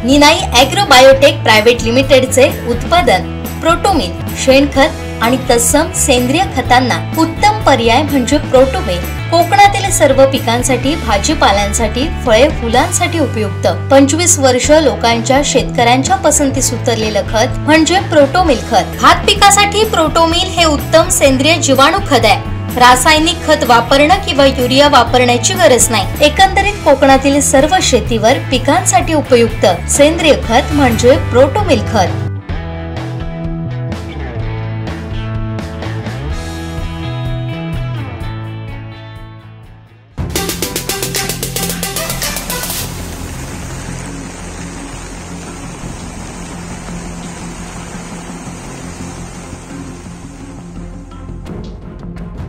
Ninai agro biotech private लिमिटेडचे उत्पादन प्रोटोमिल शेणखत आणि तत्सम सेंद्रिय खतांना उत्तम पर्याय म्हणजे प्रोटोमिल कोकणातील सर्व पिकांसाठी, भाजीपाल्यांसाठी, फळे फुलांसाठी उपयुक्त 25 वर्ष लोकांच्या शेतकऱ्यांच्या पसंतीस उतरलेलं खत म्हणजे प्रोटोमिल खत। भात पिकासाठी प्रोटोमिल हे उत्तम सेंद्रिय जीवाणू खत आहे। रासायनिक खत वापरणं किंवा युरिया वापरण्याची गरज नाही। एकंदरीत कोकणातील सर्व शेतीवर पिकांसाठी उपयुक्त सेंद्रिय खत म्हणजे प्रोटोमिल खत।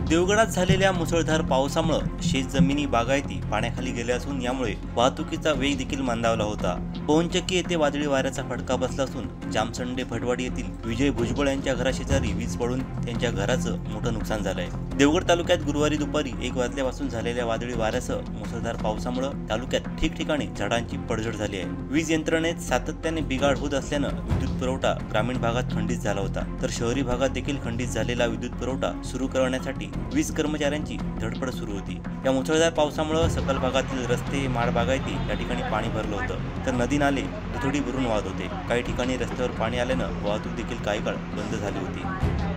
देवगडात झालेल्या मुसळधार पावसामुळे शेतजमिनी बागायती पाण्याखाली गेल्या असून यामुळे वाहतुकीचा वेग देखील मंदावला होता। पोहनचक्की येथे वादळी वाऱ्याचा फटका बसला असून जामसंडे फटवाडी येथील विजय भुजबळ यांच्या घराशेजारी वीज पडून त्यांच्या घराचं मोठं नुकसान झालंय। देवगड तालुक्यात गुरुवारी दुपारी 1 वाजल्यापासून झालेल्या वादळी वाऱ्यासह मुसळधार पावसामुळे तालुक्यात ठिकठिकाणी झाडांची पडझड झाली आहे। वीज यंत्रणेत सातत्याने बिघाड होत असल्यानं विद्युत पुरवठा ग्रामीण भागात खंडित झाला होता, तर शहरी भागात देखील खंडित झालेला विद्युत पुरवठा सुरू करण्यासाठी वीज कर्मचाऱ्यांची धडपड सुरू होती। या मुसळधार पावसामुळे सकल भागातील रस्ते, माड बागायती या ठिकाणी पाणी भरलं होतं, तर नदी नाले दुथडी भरून वाहत होते। काही ठिकाणी रस्त्यावर पाणी आल्यानं वाहतूक देखील काही काळ बंद झाली होती।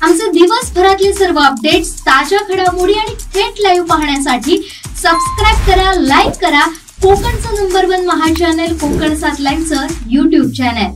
आमचे दिवसभरातले सर्व अपडेट्स, ताज्या घडामोडी आणि थेट लाईव्ह पाहण्यासाठी सबस्क्राइब करा, लाईक करा कोकणचं नंबर 1 महा चॅनल कोकण 7 लाईव्हचं YouTube चॅनल।